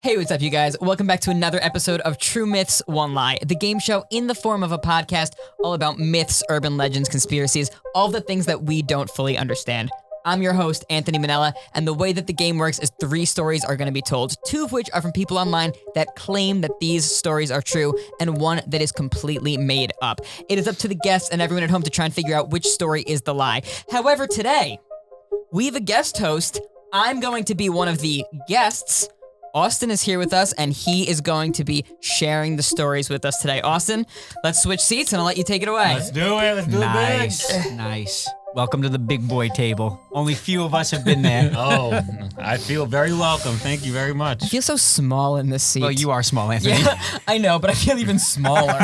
Hey, what's up, you guys? Welcome back to another episode of True Myths, One Lie, the game show in the form of a podcast all about myths, urban legends, conspiracies, all the things that we don't fully understand. I'm your host, Anthony Mennella, and the way that the game works is 3 stories are going to be told, 2 of which are from people online that claim that these stories are true, and 1 that is completely made up. It is up to the guests and everyone at home to try and figure out which story is the lie. However, today, we have a guest host. I'm going to be one of the guests. Austin is here with us, and he is going to be sharing the stories with us today. Austin, let's switch seats, and I'll let you take it away. Let's do it. Let's do it big. Nice. Welcome to the big boy table. Only few of us have been there. Oh, I feel very welcome. Thank you very much. I feel so small in this seat. Well, you are small, Anthony. Yeah, I know, but I feel even smaller.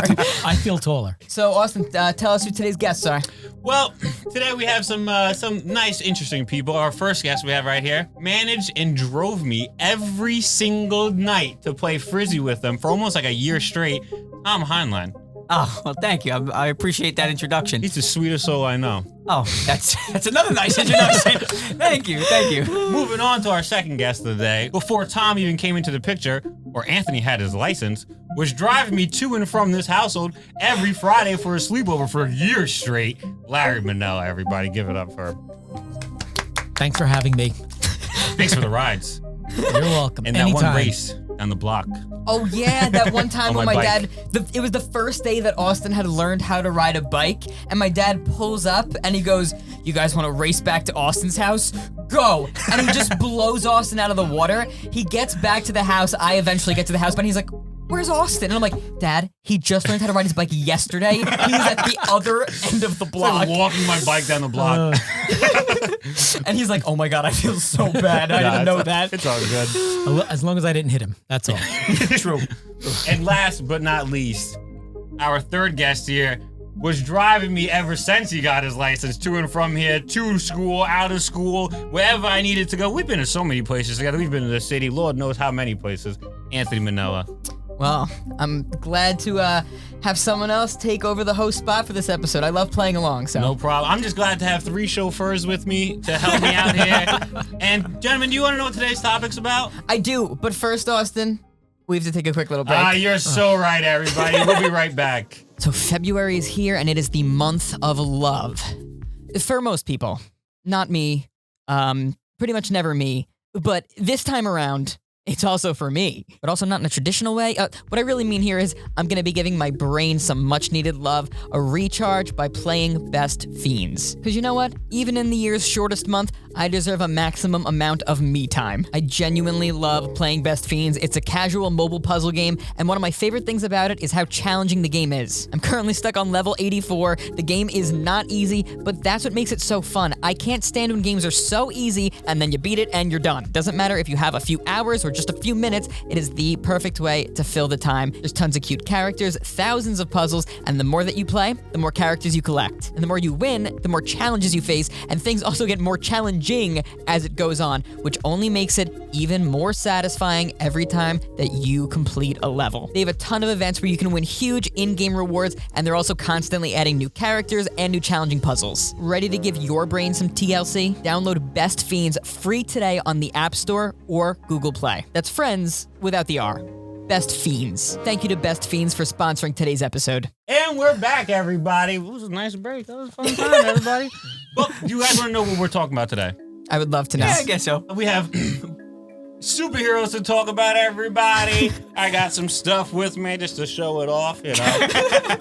I feel taller. So, Austin, tell us who today's guests are. Well, today we have some nice, interesting people. Our first guest we have right here managed and drove me every single night to play Frisbee with them for almost like a year straight. Tom Heinlein. Oh, well, thank you. I appreciate that introduction. He's the sweetest soul I know. Oh, that's another nice introduction. Thank you. Moving on to our second guest of the day. Before Tom even came into the picture, or Anthony had his license, was driving me to and from this household every Friday for a sleepover for a year straight. Larry Mannell, everybody. Give it up for him. Thanks for having me. Thanks for the rides. You're welcome. And that Anytime. one race down the block. Oh, yeah, that one time On when my my bike. dad, it was the first day that Austin had learned how to ride a bike, and my dad pulls up, and he goes, "You guys want to race back to Austin's house? Go!" And he just blows Austin out of the water. He gets back to the house. I eventually get to the house, but he's like, "Where's Austin?" And I'm like, "Dad, he just learned how to ride his bike yesterday. He was at the other end of the block." Like walking my bike down the block. And he's like, "Oh my God, I feel so bad. I didn't know that." It's all good. As long as I didn't hit him, that's all. True. And last but not least, our third guest here was driving me ever since he got his license to and from here, to school, out of school, wherever I needed to go. We've been to so many places together. We've been to the city, Lord knows how many places. Anthony Mennella. Well, I'm glad to have someone else take over the host spot for this episode. I love playing along, so. No problem. I'm just glad to have 3 chauffeurs with me to help me out here. And gentlemen, do you want to know what today's topic's about? I do, but first, Austin, we have to take a quick little break. You're so right, everybody. We'll be right back. So February is here, and it is the month of love. For most people. Not me. Pretty much never me. But this time around, it's also for me, but also not in a traditional way. What I really mean here is I'm going to be giving my brain some much-needed love, a recharge by playing Best Fiends. Because you know what? Even in the year's shortest month, I deserve a maximum amount of me time. I genuinely love playing Best Fiends. It's a casual mobile puzzle game, and one of my favorite things about it is how challenging the game is. I'm currently stuck on level 84. The game is not easy, but that's what makes it so fun. I can't stand when games are so easy, and then you beat it and you're done. Doesn't matter if you have a few hours or just a few minutes, it is the perfect way to fill the time. There's tons of cute characters, thousands of puzzles, and the more that you play, the more characters you collect. And the more you win, the more challenges you face, and things also get more challenging as it goes on, which only makes it even more satisfying every time that you complete a level. They have a ton of events where you can win huge in-game rewards, and they're also constantly adding new characters and new challenging puzzles. Ready to give your brain some TLC? Download Best Fiends free today on the App Store or Google Play. That's friends without the R. Best Fiends. Thank you to Best Fiends for sponsoring today's episode. And we're back, everybody. It was a nice break. That was a fun time, everybody. But you guys want to know what we're talking about today? I would love to know. Yeah, I guess so. We have superheroes to talk about, everybody. I got some stuff with me just to show it off, you know.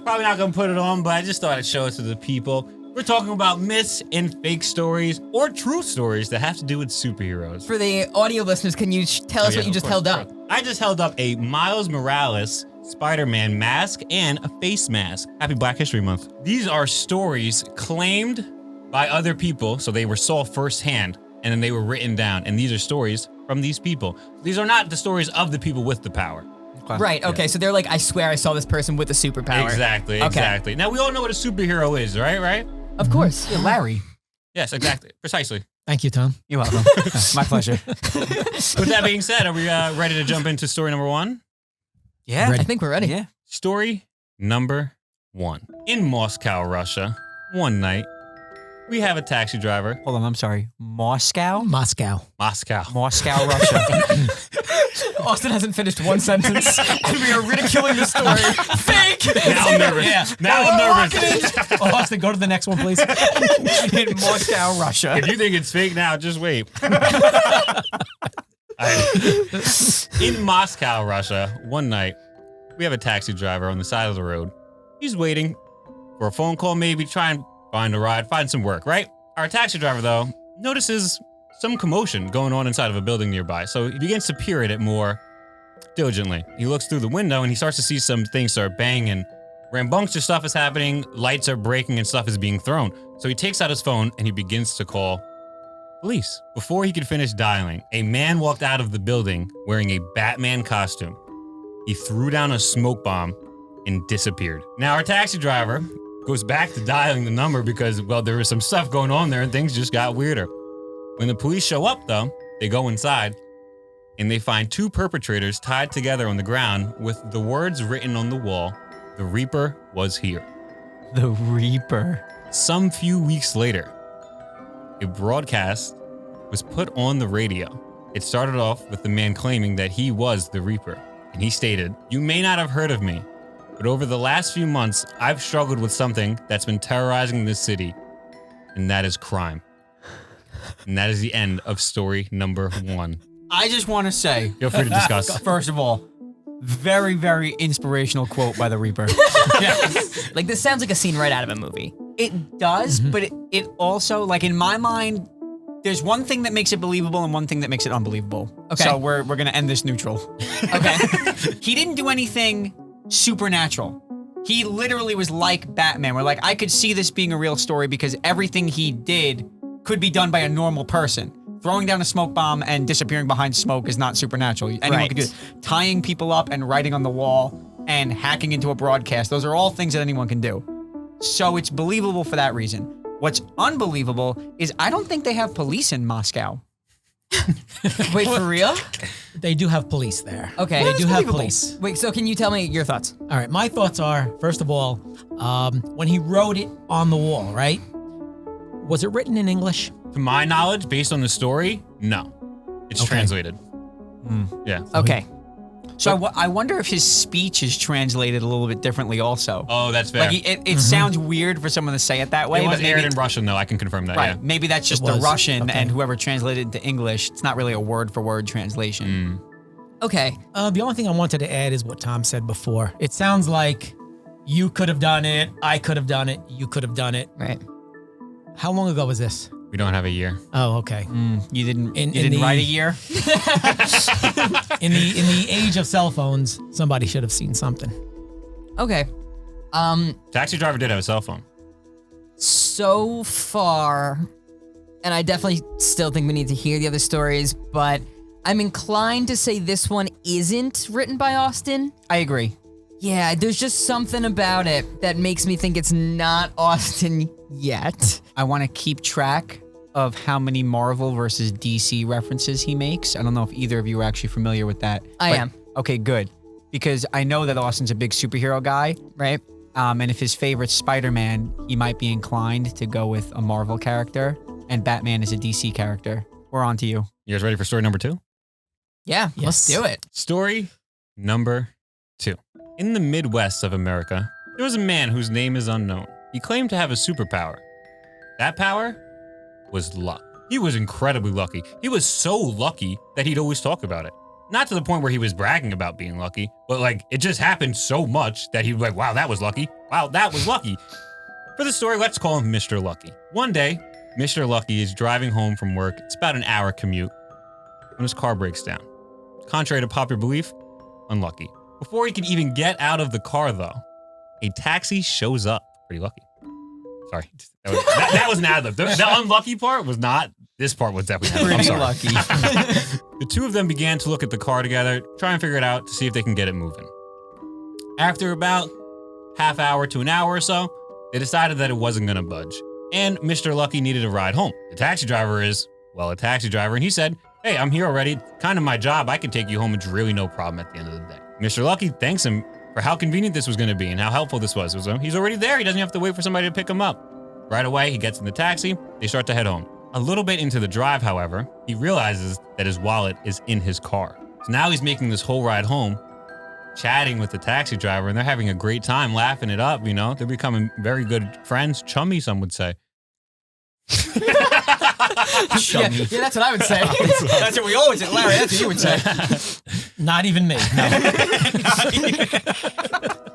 Probably not going to put it on, but I just thought I'd show it to the people. We're talking about myths and fake stories or true stories that have to do with superheroes. For the audio listeners, can you tell us what you just held up? I just held up a Miles Morales Spider-Man mask and a face mask. Happy Black History Month. These are stories claimed by other people, so they were saw firsthand, and then they were written down, and these are stories from these people. These are not the stories of the people with the power. Okay. Right, okay, so they're like, I swear I saw this person with a superpower. Exactly, Okay. exactly. Now, we all know what a superhero is, right? Of course. Yeah, Larry. Yes, exactly. Precisely. Thank you, Tom. You're welcome. My pleasure. With that being said, are we ready to jump into story number 1? Yeah. I think we're ready. Yeah. Story number 1. In Moscow, Russia, one night, we have a taxi driver. Hold on, I'm sorry. Moscow? Moscow. Moscow. Moscow, Russia. Austin hasn't finished one sentence, and we are ridiculing the story. Fake! Now I'm nervous. Yeah. Now I'm nervous. Austin, go to the next one, please. In Moscow, Russia. If you think it's fake now, just wait. In Moscow, Russia, one night, we have a taxi driver on the side of the road. He's waiting for a phone call, maybe try and find a ride, find some work, right? Our taxi driver, though, notices some commotion going on inside of a building nearby, so he begins to peer at it more diligently. He looks through the window and he starts to see some things start banging. Rambunctious stuff is happening, lights are breaking and stuff is being thrown. So he takes out his phone and he begins to call police. Before he could finish dialing, a man walked out of the building wearing a Batman costume. He threw down a smoke bomb and disappeared. Now our taxi driver goes back to dialing the number because, well, there was some stuff going on there and things just got weirder. When the police show up, though, they go inside and they find two perpetrators tied together on the ground with the words written on the wall, "The Reaper was here." The Reaper. Some few weeks later, a broadcast was put on the radio. It started off with the man claiming that he was the Reaper, and he stated, "You may not have heard of me, but over the last few months, I've struggled with something that's been terrorizing this city, and that is crime." And that is the end of story number 1. I just want to say, Feel free to discuss. first of all, very, very inspirational quote by the Reaper. Like, this sounds like a scene right out of a movie. It does, but it also, like, in my mind, there's one thing that makes it believable and one thing that makes it unbelievable. Okay. So we're going to end this neutral. Okay. He didn't do anything supernatural. He literally was like Batman, where, like, I could see this being a real story because everything he did could be done by a normal person. Throwing down a smoke bomb and disappearing behind smoke is not supernatural. Anyone could do it. Tying people up and writing on the wall and hacking into a broadcast, those are all things that anyone can do. So it's believable for that reason. What's unbelievable is I don't think they have police in Moscow. Wait, for real? They do have police there. Okay. They That's do have believable. police. Wait, so can you tell me your thoughts? All right, my thoughts are, first of all, when he wrote it on the wall, right? Was it written in English? To my knowledge, based on the story, no. It's Okay. translated. Yeah. Okay. So I wonder if his speech is translated a little bit differently also. Oh, that's fair. Like it sounds weird for someone to say it that way, It but was maybe aired in Russian, though. I can confirm that, right. yeah. Maybe that's just It the was. Russian, Okay. and whoever translated it into English, it's not really a word for word translation. Okay. The only thing I wanted to add is what Tom said before. It sounds like you could have done it, I could have done it, you could have done it. Right. How long ago was this? We don't have a year. Oh, okay. You didn't In write a the- year? In the age of cell phones, somebody should have seen something. Okay. Taxi driver did have a cell phone. So far, and I definitely still think we need to hear the other stories, but I'm inclined to say this one isn't written by Austin. I agree. Yeah, there's just something about it that makes me think it's not Austin yet. I want to keep track of how many Marvel versus DC references he makes. I don't know if either of you are actually familiar with that. I am. Okay, good. Because I know that Austin's a big superhero guy. Right? And if his favorite's Spider-Man, he might be inclined to go with a Marvel character, and Batman is a DC character. We're on to you. You guys ready for story number 2? Yeah, let's Yes. do it. Story number 2. In the Midwest of America, there was a man whose name is unknown. He claimed to have a superpower. That power was luck. He was incredibly lucky. He was so lucky that he'd always talk about it. Not to the point where he was bragging about being lucky, but like it just happened so much that he'd be like, wow, that was lucky. Wow, that was lucky. For the story, let's call him Mr. Lucky. One day, Mr. Lucky is driving home from work. It's about an hour commute when his car breaks down. Contrary to popular belief, unlucky. Before he can even get out of the car, though, a taxi shows up. Pretty lucky. Sorry. That was an ad-lib. The unlucky part was not. This part was definitely an ad-lib. I'm sorry. lucky. The two of them began to look at the car together, try and figure it out to see if they can get it moving. After about half hour to an hour or so, they decided that it wasn't going to budge. And Mr. Lucky needed a ride home. The taxi driver is, well, a taxi driver, and he said, hey, I'm here already. Kind of my job. I can take you home. It's really no problem at the end of the day. Mr. Lucky thanks him for how convenient this was going to be and how helpful this was. He's already there. He doesn't have to wait for somebody to pick him up. Right away, he gets in the taxi. They start to head home. A little bit into the drive, however, he realizes that his wallet is in his car. So now he's making this whole ride home, chatting with the taxi driver, and they're having a great time, laughing it up, you know? They're becoming very good friends, chummy, some would say. Yeah, that's what I would say. That's what we always say. Larry, that's what you would say. Not even me. No.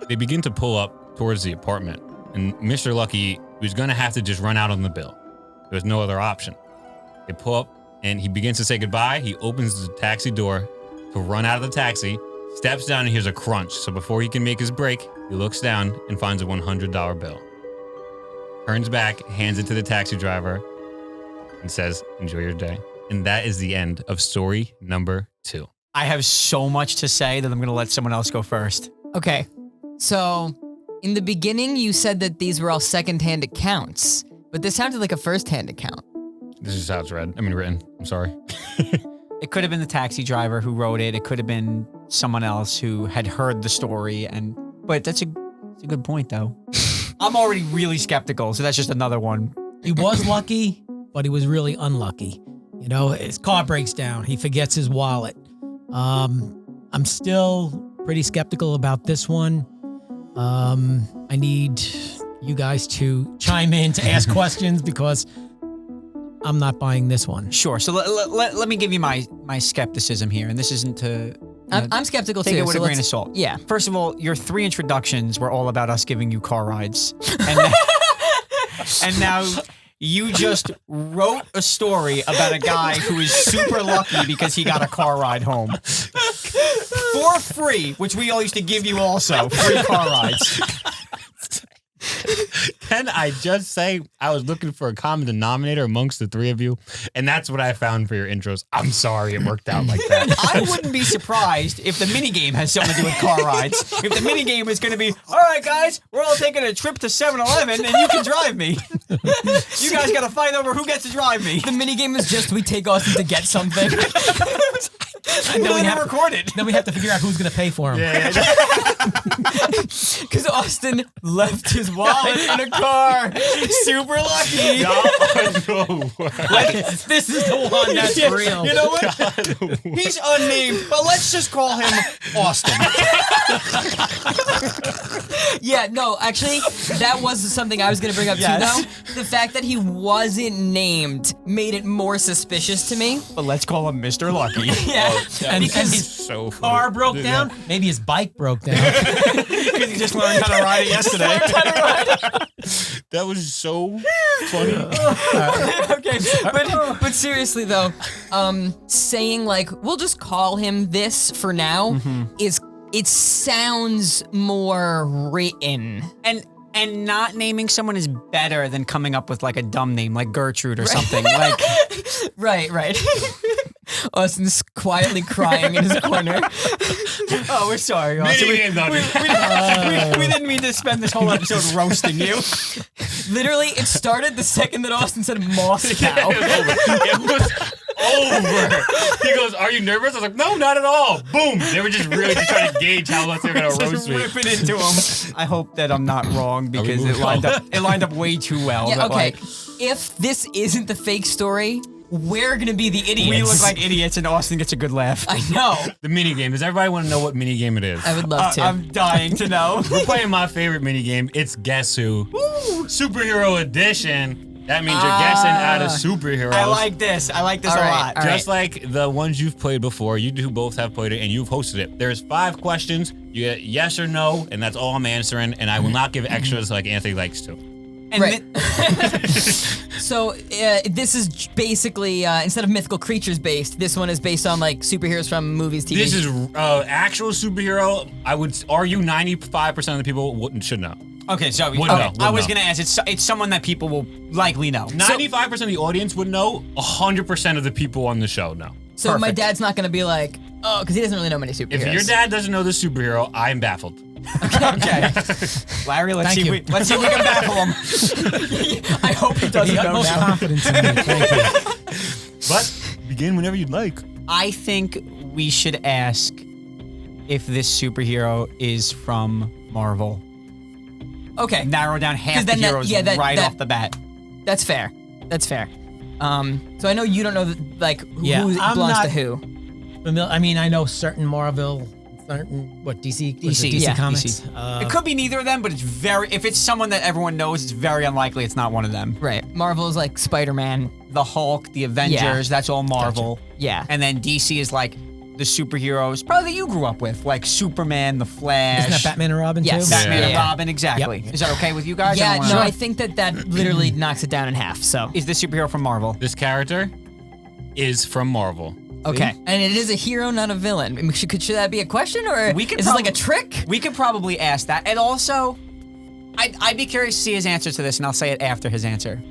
They begin to pull up towards the apartment, and Mr. Lucky was going to have to just run out on the bill. There was no other option. They pull up, and he begins to say goodbye. He opens the taxi door to run out of the taxi, steps down, and hears a crunch. So before he can make his break, he looks down and finds a $100 bill. Turns back, hands it to the taxi driver, and says, enjoy your day. And that is the end of story number 2. I have so much to say that I'm going to let someone else go first. Okay, so in the beginning, you said that these were all secondhand accounts, but this sounded like a first-hand account. This is how it's written. I'm sorry. It could have been the taxi driver who wrote it. It could have been someone else who had heard the story. But that's a good point, though. I'm already really skeptical, so that's just another one. He was lucky, but he was really unlucky. You know, his car breaks down. He forgets his wallet. I'm still pretty skeptical about this one. I need you guys to chime in to ask questions because I'm not buying this one. Sure. So let me give you my skepticism here, and this isn't to. I'm skeptical too. Take it with so a grain of salt. Yeah. First of all, your 3 introductions were all about us giving you car rides, and now you just wrote a story about a guy who is super lucky because he got a car ride home for free, which we all used to give you also free car rides. Can I just say I was looking for a common denominator amongst the 3 of you, and that's what I found for your intros. I'm sorry it worked out like that. I wouldn't be surprised if the minigame has something to do with car rides. If the minigame is going to be, all right, guys, we're all taking a trip to 7-Eleven, and you can drive me. You guys got to fight over who gets to drive me. The minigame is just we take Austin to get something. And then we have to record it. Then we have to figure out who's going to pay for him. Yeah. Because Austin left his wallet in a car. Super lucky. No way. This is the one that's real. You know what? He's unnamed, but let's just call him Austin. Yeah, no, actually, that was something I was going to bring up too, though. The fact that he wasn't named made it more suspicious to me. But let's call him Mr. Lucky. Yeah. And because his So funny. car broke down. Maybe his bike broke down. Because he just learned how to ride it yesterday. That was so funny. Okay, but seriously though, saying like we'll just call him this for now it sounds more written. And not naming someone is better than coming up with like a dumb name like Gertrude or something. Like, Right. Austin's quietly crying in his corner. oh, we're sorry, Austin. We didn't mean to spend this whole episode roasting you. Literally, it started the second that Austin said Moscow. It was over. He goes, "Are you nervous?" I was like, "No, not at all." Boom. They were just really just trying to gauge how much they were gonna roast Just me. ripping into him. I hope that I'm not wrong because moving it lined up way too well. Yeah, that, okay. like, If this isn't the fake story, we're gonna be the idiots. we look like idiots and Austin gets a good laugh. I know. The minigame. Does everybody want to know what minigame it is? I would love to. I'm dying to know. We're playing my favorite minigame. It's Guess Who. Superhero edition. That means you're guessing out of superheroes. I like this. I like this All a right, lot. all Just like the ones you've played before, you two both have played it and you've hosted it. There's 5 questions. You get yes or no, and that's all I'm answering. And I will not give extras like Anthony likes to. And Right. So this is basically instead of mythical creatures based, this one is based on like superheroes from movies, TV. This is actual superhero. I would argue 95% of the people should know. okay, so Would know, I would was know. gonna ask. It's someone that people will likely know. 95% of the audience would know. 100% of the people on the show know. So my Perfect. dad's not gonna be like, oh, because he doesn't really know many superheroes. If your dad doesn't know the superhero, I'm baffled. Okay, Larry, let's Thank see. you. Let's see if we can baffle him. I hope he doesn't The know utmost now. confidence in me. Thank you. But begin whenever you'd like. I think we should ask if this superhero is from Marvel. Okay, Narrow down half 'Cause the then that- heroes yeah, that- right that- off the bat. that's fair. That's fair. So I know you don't know like Yeah, who I'm belongs not- to who. I mean, I know certain Marvel, certain DC, was it DC, yeah, Comics. DC. It could be neither of them, but if it's someone that everyone knows, it's very unlikely it's not one of them. Right. Marvel is like Spider-Man. The Hulk, the Avengers, that's all Marvel. Yeah. And then DC is like the superheroes, probably that you grew up with, like Superman, The Flash. Isn't that Batman and Robin Yes. too? Batman and Yeah. Robin, exactly. Yep. Is that okay with you guys? Yeah, I don't no, wanna- I think that literally knocks it down in half. So Is the superhero from Marvel? This character is from Marvel. okay, and it is a hero, not a villain. I mean, should that be a question, or We could is it like a prob- trick? We could probably ask that. And also, I'd be curious to see his answer to this, and I'll say it after his answer.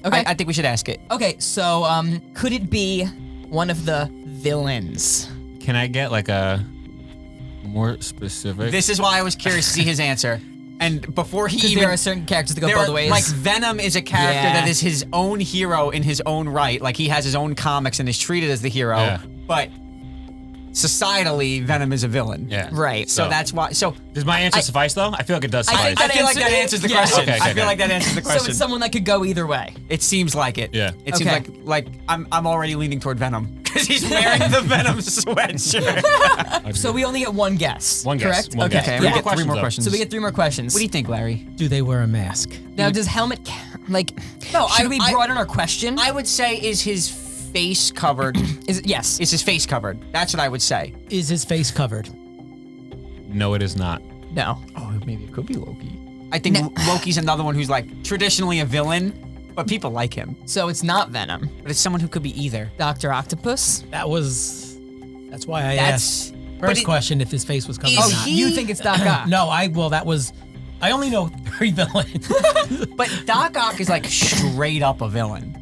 Okay. I think we should ask it. Okay, so could it be one of the villains? Can I get like a more specific? This is why I was curious to see his answer. And before he Because even... there are certain characters that go there both are- ways. Like Venom is a character Yeah. that is his own hero in his own right. Like he has his own comics and is treated as the hero. Yeah. But societally, Venom is a villain. Yeah. Right. So that's why. So Does my answer suffice though? I feel like it does I suffice. think I feel like that answer- answers the yeah. question. Okay, I feel okay. like that answers the So question. it's someone that could go either way. It seems like it. Yeah. It seems Okay. like I'm already leaning toward Venom because he's wearing the Venom sweatshirt. So we only get one guess. One guess, Correct? one okay. guess. Okay, Three we more get three more questions, though. questions. So we get 3 more questions. What do you think, Larry? Do they wear a mask? Now, does helmet like? No, should I- we I- broaden our question? I would say is his face covered? Is it, yes. Is his face covered? That's what I would say. Is his face covered? No, it is not. No. Oh, maybe it could be Loki. I think Loki's another one who's like traditionally a villain, but people like him. So it's not Venom. But it's someone who could be either. Dr. Octopus. That's why I That's asked. but First it- question, if his face was covered Is or Oh, not. he- you think it's Doc Ock? No, I only know 3 villains. But Doc Ock is like straight up a villain.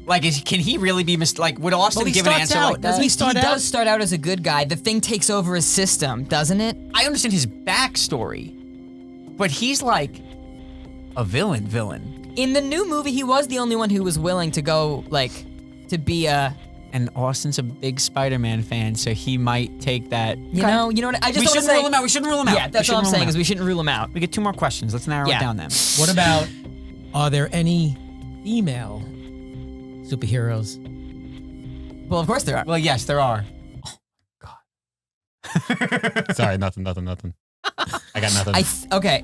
Like, can he really be like? Would Austin Well, he give an starts answer out, like doesn't that? he start he out? does start out as a good guy. The thing takes over his system, doesn't it? I understand his backstory, but he's like a villain. In the new movie, he was the only one who was willing to go to be a. And Austin's a big Spider-Man fan, so he might take that. You know what? I just We don't shouldn't say. rule him out. We shouldn't rule him out. Yeah, that's all I'm saying is we shouldn't rule him out. We get 2 more questions. Let's narrow Yeah. it down then. What about, are there any female superheroes? Well, of course there are. Well, yes, there are. Sorry, nothing. I got nothing. Okay.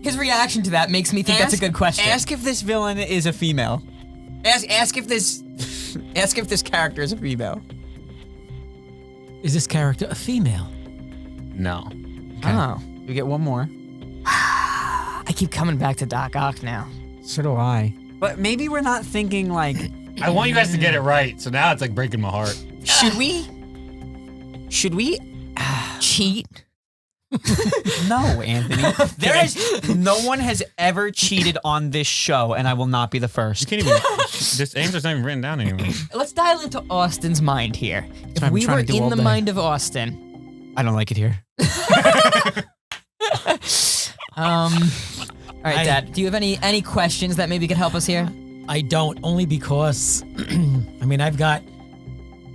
His reaction to that makes me think that's a good question. Ask if this villain is a female. Ask if this ask if this character is a female. Is this character a female? no. Oh. We get one more. I keep coming back to Doc Ock now. So do I. But maybe we're not thinking like, I want you guys to get it right, so now it's like breaking my heart. should we? Cheat? No, Anthony. No one has ever cheated on this show, and I will not be the You first. can't even. This answer's not even written down anymore. Let's dial into Austin's mind here. what If I'm we trying were to do in all the day. mind of Austin, I don't like it here. all right, Dad. Do you have any questions that maybe could help us here? I don't, only because, I mean, I've got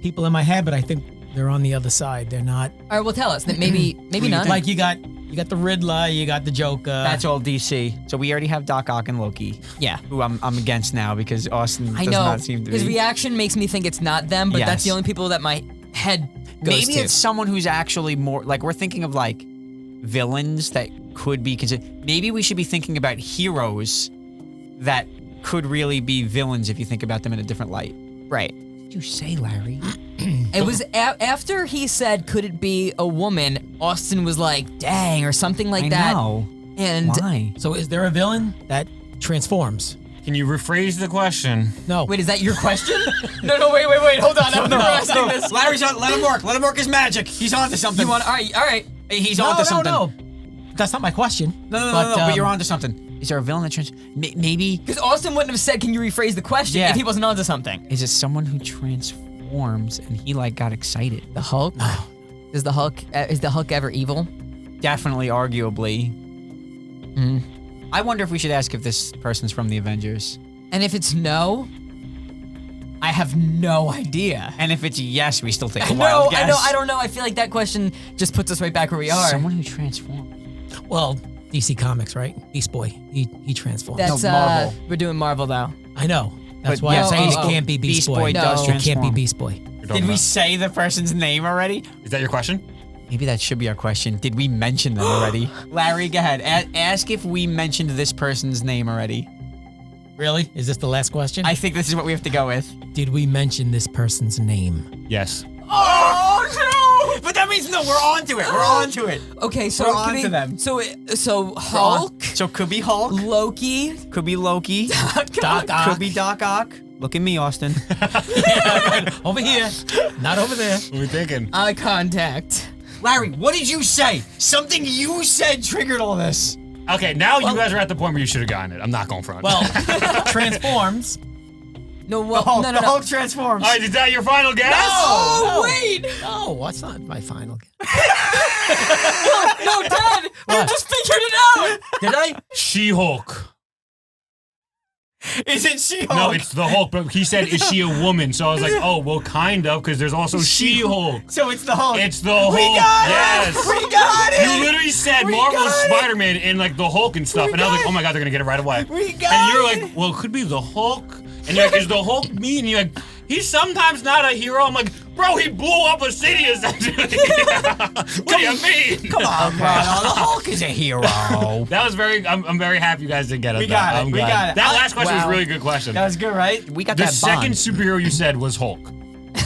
people in my head, but I think they're on the other side. They're not. All right, well, tell us. That maybe not. Like you got the Riddler, you got the Joker. That's all DC. So we already have Doc Ock and Loki, Yeah. who I'm against now because Austin I does know. not seem to His be. reaction makes me think it's not them, but that's Yes. the only people that my head goes Maybe to. it's someone who's actually more like we're thinking of like villains that could be considered. Maybe we should be thinking about heroes that could really be villains if you think about them in a different light. right. What did you say, Larry? It was after he said, "Could it be a woman?" Austin was like, "Dang," or something like I that. know. And Why? So is there a villain that transforms? Can you rephrase the question? No. wait, is that your question? no, wait. Hold on. I've never asked him this. Larry's on. Let him work. Let him work his magic. He's on to something. You want? All right. He's no, on to something. No. That's not my question. No. But you're on to something. Is there a villain that maybe? Because Austin wouldn't have said, "Can you rephrase the question?" Yeah. if he wasn't onto something. Is it someone who transforms and he like got excited? The Hulk. Is the Hulk ever evil? Definitely, arguably. Mm. I wonder if we should ask if this person's from the Avengers. And if it's no, I have no idea. And if it's yes, we still take a No, wild guess. I don't know. I feel like that question just puts us right back where we are. Someone who transforms. Well, DC Comics, right? Beast Boy. He transforms. That's No, Marvel. We're doing Marvel though. I know. That's But why yeah, I'm saying oh, it can't be Beast Boy. Beast Boy No. does It transform. It can't be Beast Boy. You're talking Did we about. say the person's name already? Is that your question? Maybe that should be our question. Did we mention them already? Larry, go ahead. Ask if we mentioned this person's name already. Really? Is this the last question? I think this is what we have to go with. Did we mention this person's name? Yes. Oh, no! But that means no, we're on to it. We're on to it. Okay, so We're give on me- to them. So Hulk, So could be Hulk. Loki, Could be Loki. Doc Ock. Could be Doc Ock. Look at me, Austin. Over here, not over there. What are we thinking? eye contact. Larry, what did you say? Something you said triggered all this. Okay, now you guys are at the point where you should have gotten it. I'm not going front. Well, transforms. No, well, Hulk, no. the Hulk transforms. all right, is that your final guess? Oh, wait! No, that's not my final guess. No, Dad! I just figured it out! Did I? She-Hulk. Is it She-Hulk? No, it's the Hulk, but he said, is she a woman? So I was like, oh, well, kind of, because there's also She-Hulk. So it's the Hulk. It's the Hulk. We got yes. it! We got it! You literally said We Marvel's got it! Spider-Man and like the Hulk and stuff, and I was like, oh my god, they're gonna get it right away. We got And you're it! like, well, it could be the Hulk. And you're like, is the Hulk me? And you're like, he's sometimes not a hero. I'm like, bro, he blew up a city essentially. What do you mean? Come on, bro. No, the Hulk is a hero. That was very. I'm very happy you guys did get it. We got it. I'm We glad. got it. That last question was Wow. a really good question. That was good, right? We got The that second bond. superhero you said was Hulk.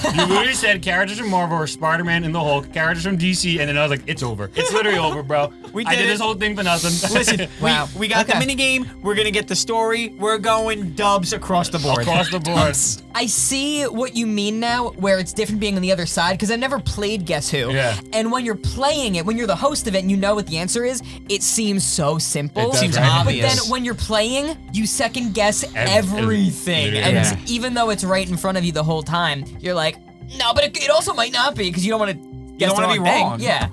You literally said characters from Marvel or Spider-Man and the Hulk, characters from DC, and then I was like, it's over. It's literally over, bro. We I did did it. this whole thing for nothing. Listen, Wow. we got the Okay. mini game. We're gonna get the story. We're going dubs across the board. Across the board. I see what you mean now, where it's different being on the other side, because I've never played Guess Who. Yeah. And when you're playing it, when you're the host of it and you know what the answer is, it seems so simple. It does, Seems right? obvious. But then when you're playing, you second guess Everything. everything. And Yeah. even though it's right in front of you the whole time, you're like, no, but it also might not be, because you don't want to guess don't the wanna wrong be thing. wrong. Yeah.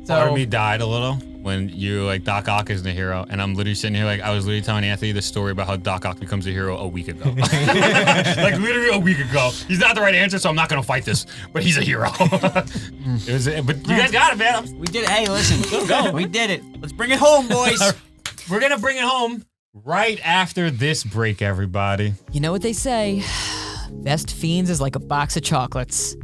Part of So me died a little when you like Doc Ock isn't a hero, and I'm literally sitting here like I was literally telling Anthony the story about how Doc Ock becomes a hero a week ago. Like literally a week ago. He's not the right answer, so I'm not gonna fight this. But he's a hero. It was, but you guys got it, man. We did it. Hey, listen. We did it. Let's bring it home, boys. We're gonna bring it home right after this break, everybody. you know what they say, best fiends is like a box of chocolates.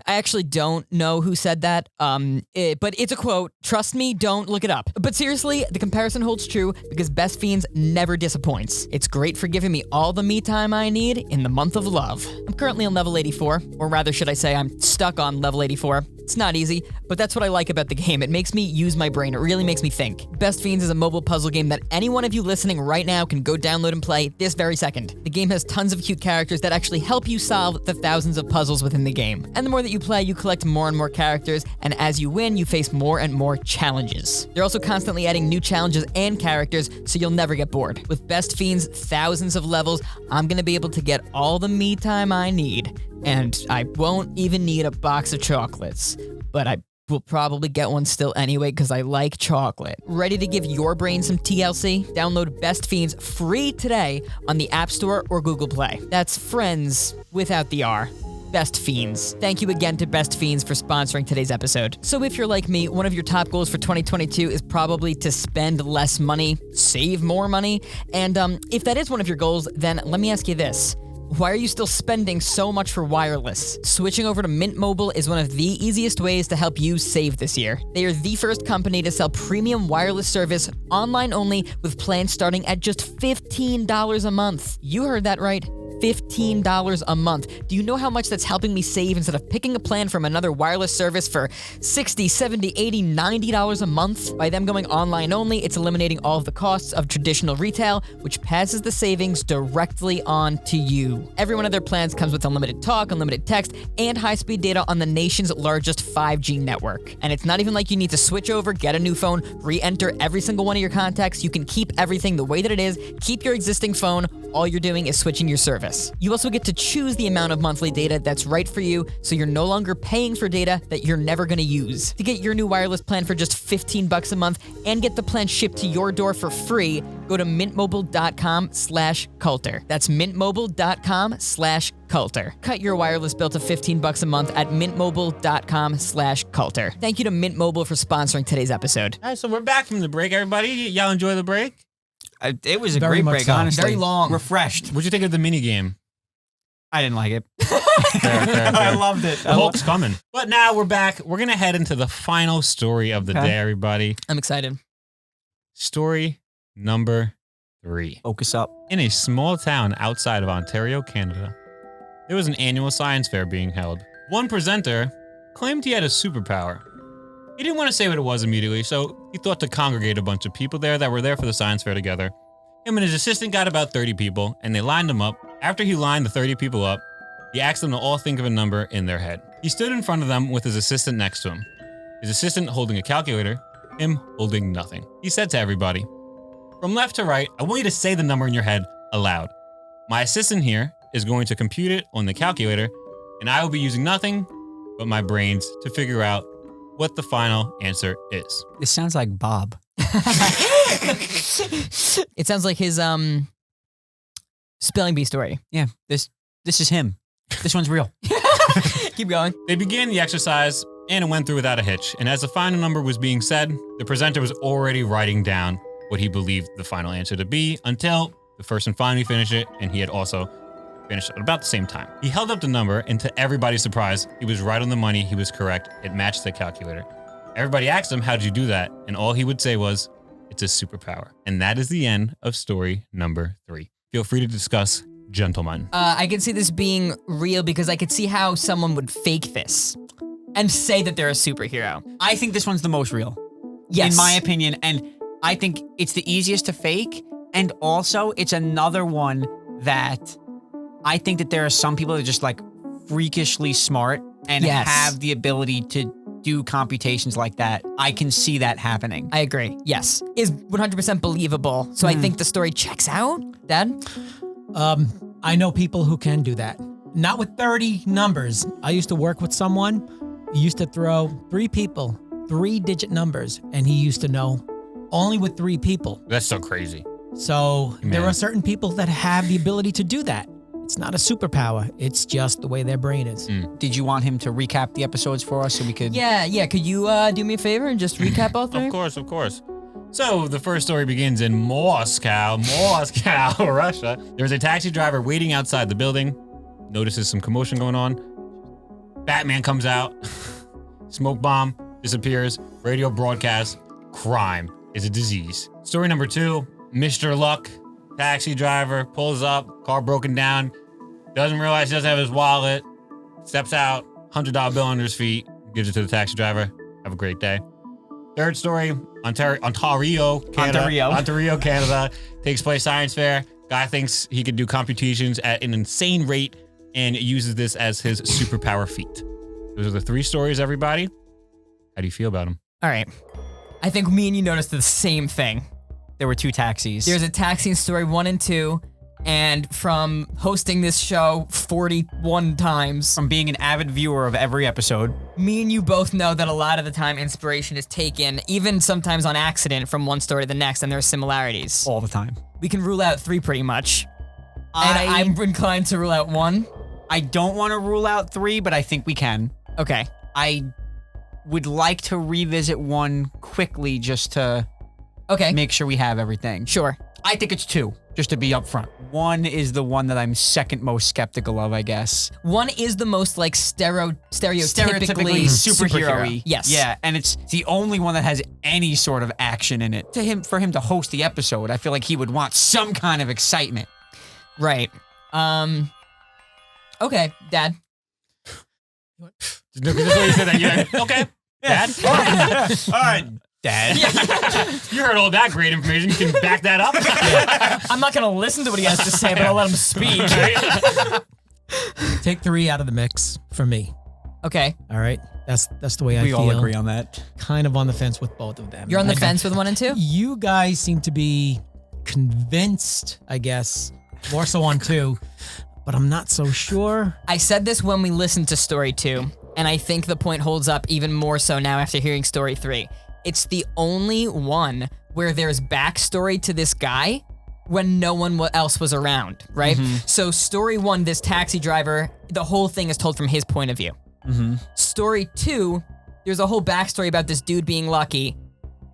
I actually don't know who said that, but it's a quote. Trust me, don't look it up. But seriously, the comparison holds true because Best Fiends never disappoints. It's great for giving me all the me time I need in the month of love. I'm currently on level 84, or rather should I say I'm stuck on level 84. It's not easy, but that's what I like about the game. It makes me use my brain. It really makes me think. Best Fiends is a mobile puzzle game that any one of you listening right now can go download and play this very second. The game has tons of cute characters that actually help you solve the thousands of puzzles within the game. And the more that you play, you collect more and more characters, and as you win, you face more and more challenges. They're also constantly adding new challenges and characters, so you'll never get bored. With Best Fiends' thousands of levels, I'm gonna be able to get all the me time I need. And I won't even need a box of chocolates. But I will probably get one still anyway because I like chocolate. Ready to give your brain some TLC? Download Best Fiends free today on the App Store or Google Play. That's friends without the R. Best Fiends. Thank you again to Best Fiends for sponsoring today's episode. So if you're like me, one of your top goals for 2022 is probably to spend less money, save more money. And if that is one of your goals, then let me ask you this. Why are you still spending so much for wireless? Switching over to Mint Mobile is one of the easiest ways to help you save this year. They are the first company to sell premium wireless service online only with plans starting at just $15 a month. You heard that right. $15 a month. Do you know how much that's helping me save instead of picking a plan from another wireless service for $60, $70, $80, $90 a month? By them going online only, it's eliminating all of the costs of traditional retail, which passes the savings directly on to you. Every one of their plans comes with unlimited talk, unlimited text, and high-speed data on the nation's largest 5G network. And it's not even like you need to switch over, get a new phone, re-enter every single one of your contacts. You can keep everything the way that it is, keep your existing phone. All you're doing is switching your service. You also get to choose the amount of monthly data that's right for you, so you're no longer paying for data that you're never gonna use. To get your new wireless plan for just $15 a month and get the plan shipped to your door for free, go to mintmobile.com/Coulter. That's mintmobile.com/Coulter. Cut your wireless bill to $15 a month at mintmobile.com/Coulter. Thank you to Mint Mobile for sponsoring today's episode. All right, so we're back from the break, everybody. Y'all enjoy the break? It was a Very great much break, so. honestly. Very long. Refreshed. What'd you think of the mini game? I didn't like it. Fair. I loved it. The Hulk's coming. But now we're back. We're going to head into the final story of the day, everybody. I'm excited. Story number 3. Focus up. In a small town outside of Ontario, Canada, there was an annual science fair being held. One presenter claimed he had a superpower. He didn't want to say what it was immediately, so he thought to congregate a bunch of people there that were there for the science fair together. Him and his assistant got about 30 people, and they lined them up. After he lined the 30 people up, he asked them to all think of a number in their head. He stood in front of them with his assistant next to him. His assistant holding a calculator, him holding nothing. He said to everybody, "From left to right, I want you to say the number in your head aloud. My assistant here is going to compute it on the calculator, and I will be using nothing but my brains to figure out what the final answer is." This sounds like Bob. It sounds like his spelling bee story. Yeah, this is him. This one's real. Keep going. They began the exercise, and it went through without a hitch. And as the final number was being said, the presenter was already writing down what he believed the final answer to be until the person finally finished it, and he had also finished at about the same time. He held up the number, and to everybody's surprise, he was right on the money. He was correct. It matched the calculator. Everybody asked him, "How did you do that?" And all he would say was, "It's a superpower." And that is the end of story number 3. Feel free to discuss, gentlemen. I can see this being real because I could see how someone would fake this and say that they're a superhero. I think this one's the most real. Yes. In my opinion. And I think it's the easiest to fake. And also, it's another one that I think that there are some people that are just like freakishly smart and Yes. have the ability to do computations like that. I can see that happening. I agree. Yes. Is 100% believable. So I think the story checks out. Dad? I know people who can do that. Not with 30 numbers. I used to work with someone who used to throw 3 people, 3-digit numbers, and he used to know only with 3 people. That's so crazy. So there Man. are certain people that have the ability to do that. It's not a superpower. It's just the way their brain is. Did you want him to recap the episodes for us so we could... Yeah. Could you do me a favor and just recap all 3? Of course. So the first story begins in Moscow, Russia. There's a taxi driver waiting outside the building, notices some commotion going on. Batman comes out, smoke bomb disappears, radio broadcast, crime is a disease. Story number 2, Mr. Luck, taxi driver, pulls up, car broken down, doesn't realize he doesn't have his wallet, steps out, $100 bill under his feet, gives it to the taxi driver. Have a great day. Third story, Ontario, Canada, takes place science fair. Guy thinks he could do computations at an insane rate and uses this as his superpower feat. Those are the 3 stories, everybody. How do you feel about them? All right. I think me and you noticed the same thing. There were 2 taxis. There's a taxi in story 1 and 2, and from hosting this show 41 times, From being an avid viewer of every episode. me and you both know that a lot of the time inspiration is taken, even sometimes on accident, from one story to the next, and there are similarities. All the time. We can rule out 3 pretty much. And I'm inclined to rule out 1. I don't want to rule out 3, but I think we can. Okay. I would like to revisit 1 quickly just to Okay. make sure we have everything. Sure. I think it's 2, just to be upfront. 1 is the one that I'm second most skeptical of, I guess. 1 is the most like stereotypically superhero-y. Yes. Yeah, and it's the only one that has any sort of action in it. For him to host the episode, I feel like he would want some kind of excitement. Right. Okay, Dad. Just what you said that. You're okay, Dad. All right, Dad. You heard all that great information. You can back that up. I'm not gonna listen to what he has to say, but I'll let him speak. Take 3 out of the mix for me. Okay. All right? That's the way I We feel. all agree on that. Kind of on the fence with both of them. You're on the I- fence with 1 and 2? You guys seem to be convinced, I guess, more so on 2, but I'm not so sure. I said this when we listened to story 2, and I think the point holds up even more so now after hearing story 3. It's the only one where there's backstory to this guy when no one else was around, right? So story 1, this taxi driver, the whole thing is told from his point of view. Story 2, there's a whole backstory about this dude being lucky,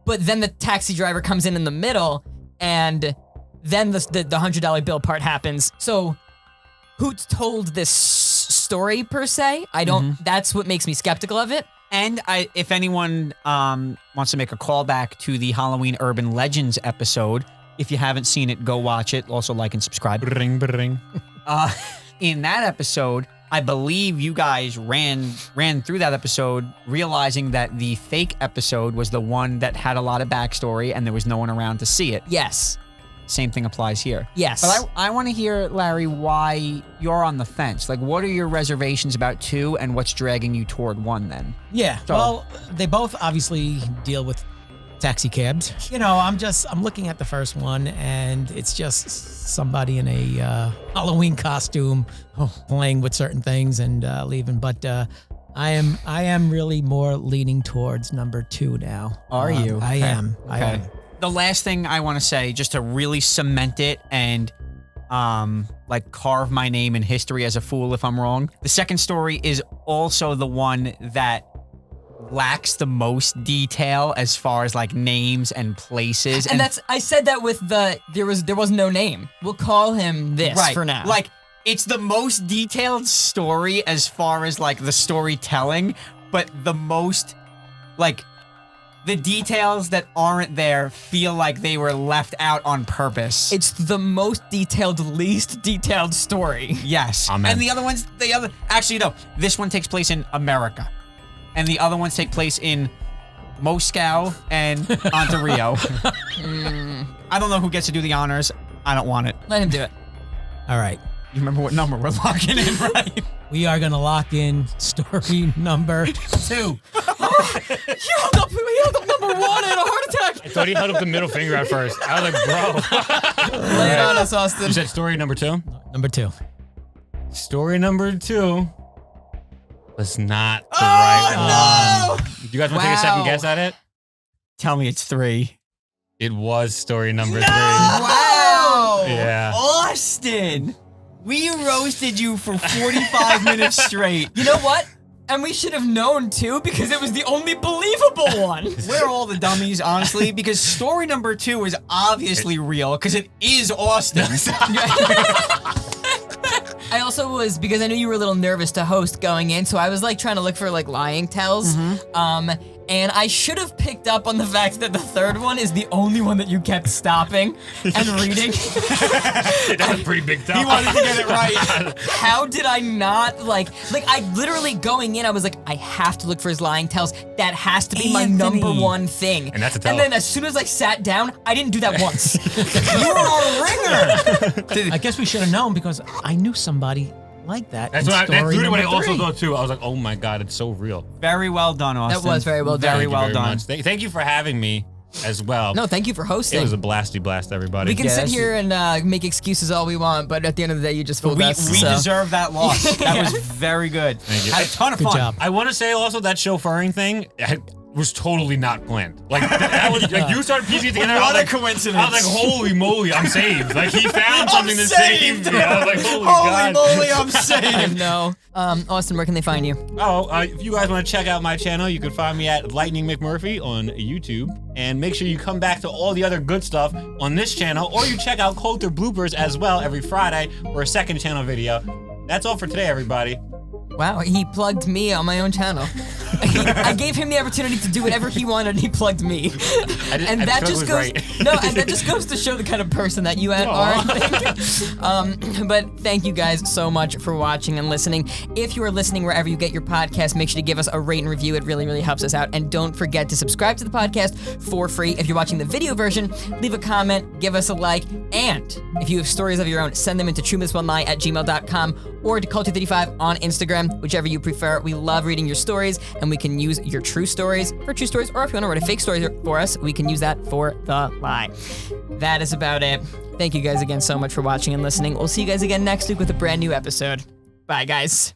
but then the taxi driver comes in the middle, and then the $100 bill part happens. So who told this story per se. I don't. That's what makes me skeptical of it. And if anyone wants to make a callback to the Halloween Urban Legends episode, if you haven't seen it, go watch it. Also like and subscribe. Bring, bring. In that episode, I believe you guys ran through that episode, realizing that the fake episode was the one that had a lot of backstory and there was no one around to see it. Yes. Same thing applies here. Yes. But I want to hear, Larry, why you're on the fence. Like, what are your reservations about 2 and what's dragging you toward 1 then? Yeah. So- Well, they both obviously deal with taxi cabs. You know, I'm looking at the first one and it's just somebody in a Halloween costume playing with certain things and leaving. But I am really more leaning towards number 2 now. Are you? I am. I am. The last thing I want to say, just to really cement it and like carve my name in history as a fool if I'm wrong. The second story is also the one that lacks the most detail as far as like names and places. And that's I said that with there was no name. We'll call him this right, for now. Like it's the most detailed story as far as like the storytelling, but the most like the details that aren't there feel like they were left out on purpose. It's the most detailed, least detailed story. Yes. Amen. And the other ones, actually, no. This one takes place in America. And the other ones take place in Moscow and Ontario. I don't know who gets to do the honors. I don't want it. Let him do it. All right. You remember what number we're locking in, right? We are going to lock in story number 2. You held up number 1 and a heart attack. I thought he held up the middle finger at first. I was like, bro. Lay it on us, Austin. You said story number 2? Number 2. Story number 2 was not the right one. You guys want to take a second guess at it? Tell me it's 3. It was story number 3. Wow! Yeah. Austin! We roasted you for 45 minutes straight. You know what? And we should have known too, because it was the only believable one. We're all the dummies, honestly, because story number 2 is obviously real, because it is Austin. I also was, because I knew you were a little nervous to host going in, so I was like trying to look for like lying tells. And I should have picked up on the fact that the third one is the only one that you kept stopping and reading. That's a pretty big tell. He wanted to get it right. How did I not like I literally going in, I was like, I have to look for his lying tells. That has to be my number 1 thing. And that's a tell. And then as soon as I sat down, I didn't do that once. You're a ringer. I guess we should have known because I knew somebody like that. That's in what story that's literally what I number also 3. thought too. I was like, oh my God, it's so real. Very well done, Austin. That was very well done. Very Thank you well very done. much. Thank you for having me as well. No, thank you for hosting. It was a blasty blast, everybody. We can sit here and make excuses all we want, but at the end of the day, you just fooled We us. deserve that loss. That was very good. Thank you. Had a ton of Good fun. job. I want to say also that chauffeuring thing was totally not planned. Like that was like you started piecing it together. What I a was like, coincidence. I was like, holy moly, I'm saved. Like he found something to save me. I was like, holy God. moly, I'm I saved. know. Austin, where can they find you? If you guys want to check out my channel, you can find me at Lightning McMurphy on YouTube. And make sure you come back to all the other good stuff on this channel, or you check out Coulter Bloopers as well every Friday for a second channel video. That's all for today, everybody. Wow, he plugged me on my own channel. I gave him the opportunity to do whatever he wanted, and he plugged me. And that just goes that just goes to show the kind of person that you are, I think. But thank you guys so much for watching and listening. If you are listening wherever you get your podcast, make sure to give us a rate and review. It really, really helps us out. And don't forget to subscribe to the podcast for free. If you're watching the video version, leave a comment, give us a like, and if you have stories of your own, send them into truemythsonelie@gmail.com or to Culty35 on Instagram, whichever you prefer. We love reading your stories, and we can use your true stories for true stories, or if you want to write a fake story for us, we can use that for the lie. That is about it. Thank you guys again so much for watching and listening. We'll see you guys again next week with a brand new episode. Bye, guys.